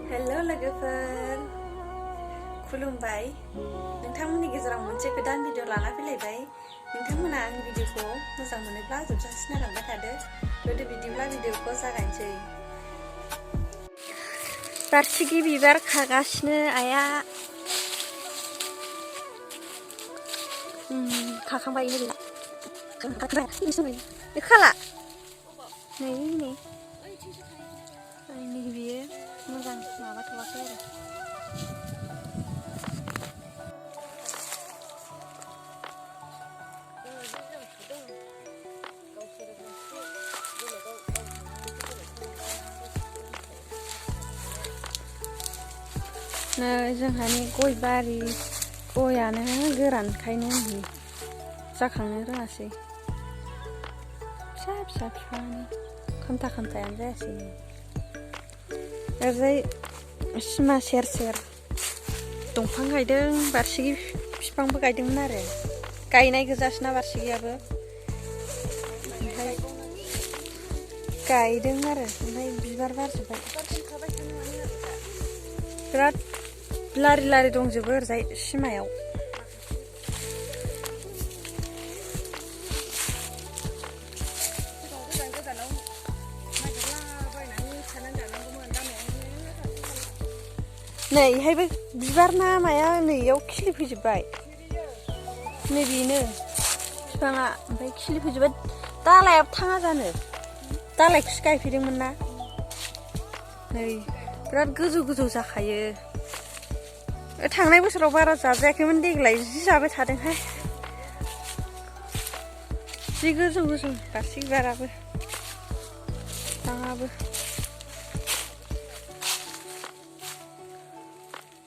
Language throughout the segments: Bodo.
हेल' लोगोफोर खुलुमबाय नोंथांमोननि गेजेराव मोनसे गोदान भिडिअ लाना फैलायबाय नोंथांमोना आंनि भिडिअखौ मोजां मोनोब्ला जोबजासिम नायलांबाय थादो गोदो बिदिब्ला भिडिअखौ जागायनोसै बारसिगि बिबार खागासिनो आइया खाखांबाय होला खाला नै बियो मोजां माबाथ'वाखै आरो नै जोंहानि गय बारि गयानो गोरानखायनो जाखांनो रोङासै फिसा फिसा बिफाङानो खामथायानो जायासै ओरैजाय सिमा सेर सेर दंफां गायदों बारसिगि बिफांबो गायदोंमोन आरो गायनाय गोजासोना बारसिगियाबो ओमफ्राय गायदों आरो ओमफ्राय बिबार बारजोब्बाय बिराद लारि लारि दंजोबो ओरैजाय सिमायाव नै इहायबो बिबार ना माया नैयाव खिलिफैजोब्बाय नै बेनो बिफाङा ओमफ्राय खिलिफैजोब्बाय दालायाबो थाङा जानो दालायखौसो गायफैदोंमोन ना नै बिराद गोजौ गोजौ जाखायो थांनाय बोसोराव बारा जाजायाखैमोन देग्लाय जि जाबाय थादोंहाय जि गोजौ गोजौ बारसिगि बिबाराबो बिफाङाबो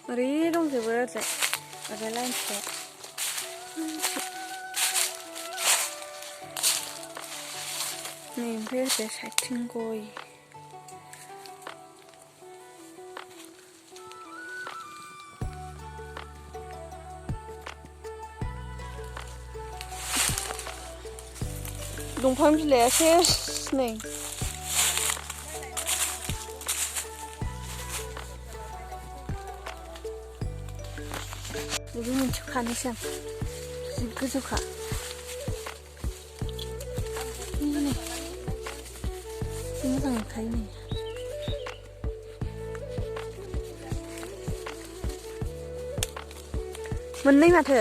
ओरै दंजोबो ओरैजाय लाइनसे नै ओमफ्राय ओरैजाय साइडथिं गय दंफां बिलाइया सेस नै बेबो मोनसेखौ खानोसै आं जि गोजौखा मोजां नुखायो नै मोननै माथो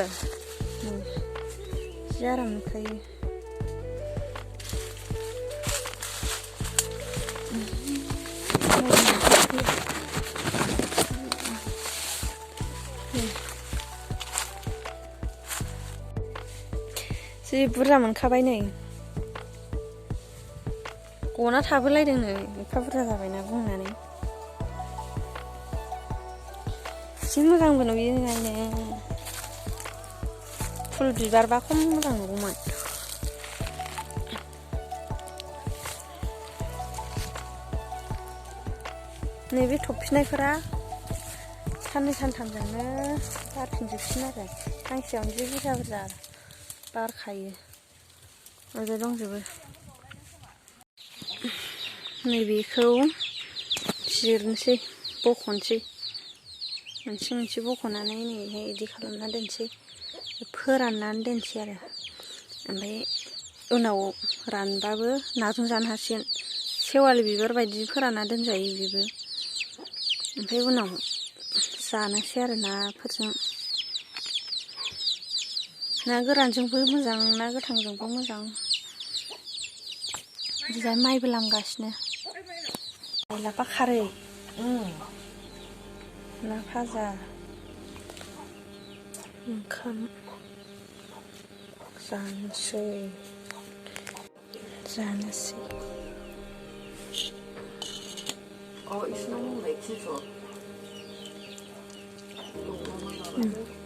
जि आराम नुखायो जि बुरजा मोनखाबाय नै गना थाबोलायदोंनो एफा बुरजा जाबायना बुंनानै जि मोजांबो नुयो नायनो फुल बिबारबा खम मोजां नुगौमोन नैबे थफिनायफोरा साननै सानथामजोंनो बारफिनजोबसिन आरो फांसेयावनो जि बुरजा बुरजा बारखायो ओरैजाय दंजोबो नैबेखौ जिरनोसै बख'नोसै मोनसे मोनसे बख'नानै नैहाय इदि खालामना दोनसै फोराननानै दोनसै आरो ओमफ्राय उनाव रानबाबो नाजों जानो हासिगोन सेवालि बिबार बायदि फोरानना दोनजायो बेबो ओमफ्राय उनाव जानोसै आरो नाफोरजों ना गोरानजोंबो मोजां ना गोथांजोंबो मोजां ओरैजाय माइबो लामगासिनो लाफा खारै ना भाजा ओंखाम जानोसै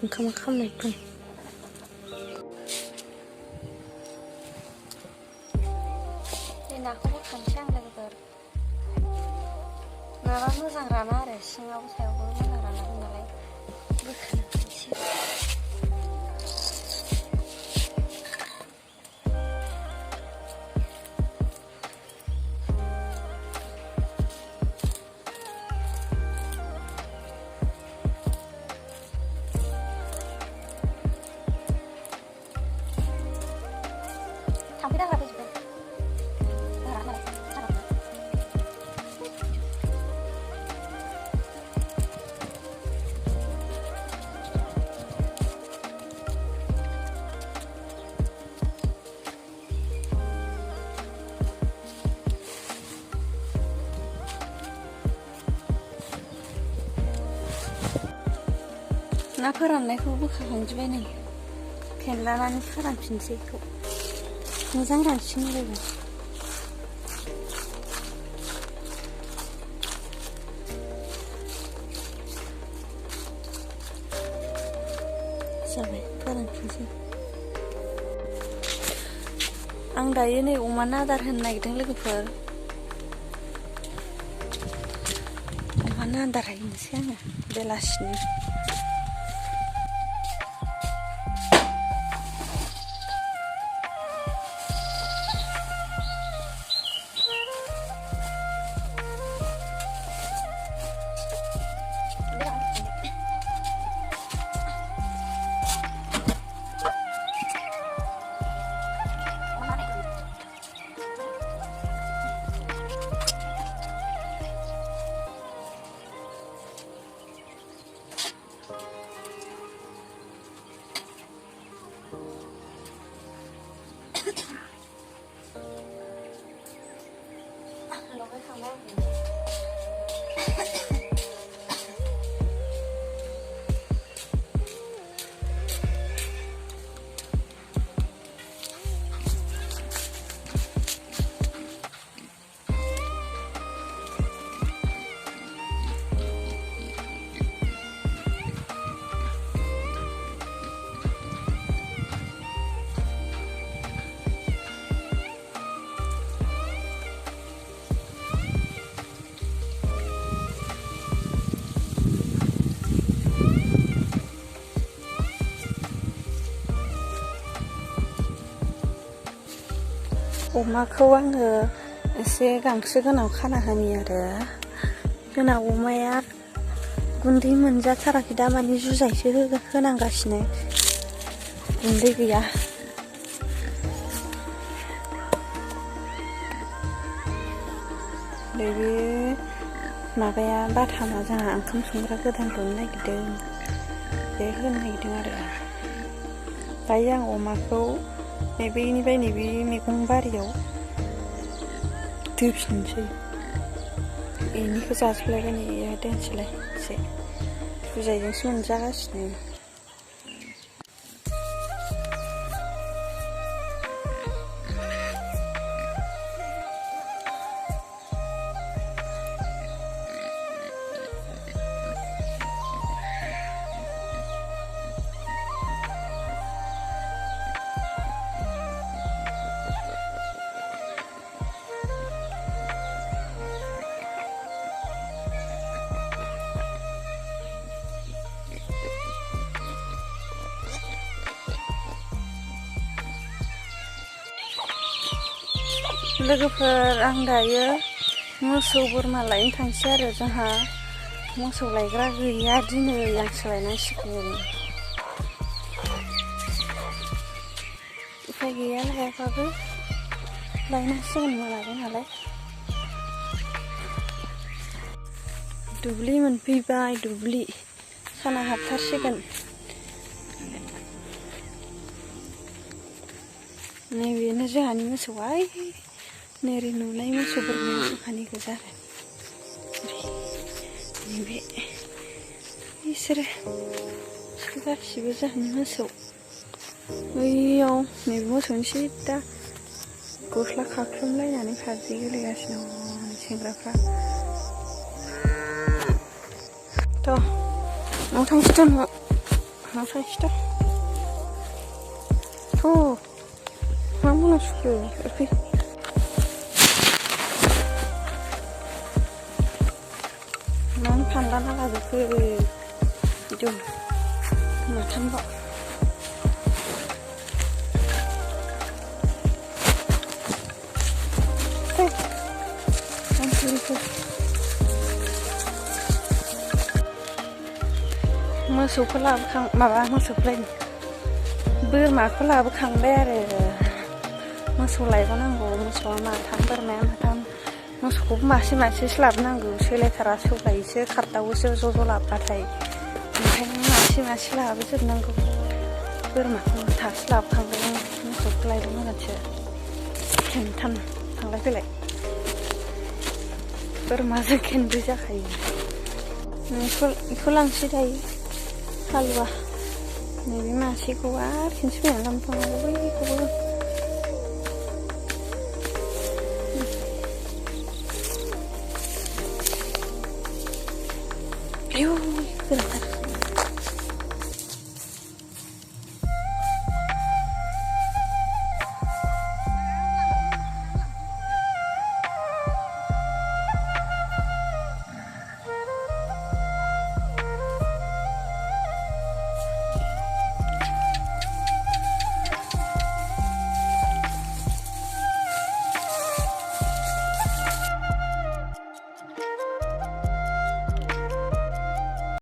ओंखामा खामनाय दं नाखौबो खानोसै आं लोगोफोर माबा मोजां राना आरो सिङावबो सायावबो मोजां रानाखै नालाय बोखानोसै ना फोराननायखौ बोखाखांजोब्बाय नै फेनलानानै फोरानफिनसै बेखौ मोजां रानसिन लोगो जाबाय फोरानफिनसै आं दायो नै अमानो आदार होनो नागिरदों लोगोफोर अमानो आदार हैनोसै आङो बेलासिनि अमाखौ आङो एसे गांसो गोनां खाना होनि आरो जोंना अमाया गुन्दै मोनजाथाराखै दा माने जुजायसो होनांगासिनो गुन्दै गैया बे माबाया बाथामा जोंहा ओंखाम संग्रा गोदान लुनो नागिरदों बे होनो नागिरदों आरो दायो आं अमाखौ नैबेनिफ्राय नैबे मैगं बारियाव दोफिनसै बेनिखौ जाजोबलायबाय नै दोनसैलाय एसे जुजायजोंसो मोनजागासिनो लोगोफोर आं दायो मोसौ बोरमा लायनो थांसै आरो जोंहा मोसौ लायग्रा गैया दिनै आंसो लायनांसिगोन उफाय गैया लायाबाबो लायनांसिगोन मोनाबाय नालाय दुब्लि मोनफैबाय दुब्लि साना हाबथारसिगोन नैबेनो जोंहानि मोसौआ नोरै नुनाय मोसौ बोरमाया जोंहानि गोजा आरो नैबे बिसोरो गासिबो जोंहानि मोसौ बैयाव नैबे मोसौनि सिदा गस्ला खाख्लुमलायनानै खारजि गेलेगासिनो दं सेंग्राफ्रा न'आव थांसैथ' न'आव थांसैथ' मा बुंनांसिगौ फै मानो फानलाना लाजोबखो बिदि माथामल' मोसौखौ मोसौखौलायनो बोरमाखौ लाबोखांबाय आरो मोसौ लायबावनांगौ मोसौआ माथाम बोरमाया माथाम मोसौखौबो मासे मासेसो लाबोनांगौ सोलायथारा सौलायोसो खारदावोसो ज' लाबोबाथाय ओंखायनो मासे लाबोजोबनांगौ बोरमाखौ माथामसो लाबोखांबाय मोसौखौ लायबावनांगोनसो खेनथाम थांलाय फैलाय बोरमाजों खेनब्रै जाखायो बेखौ लांसै दायो हालुवा नैबे मासेखौ आरो खेनसे फैनानै लांफानांगौ बैखौबो आयौ गोराथार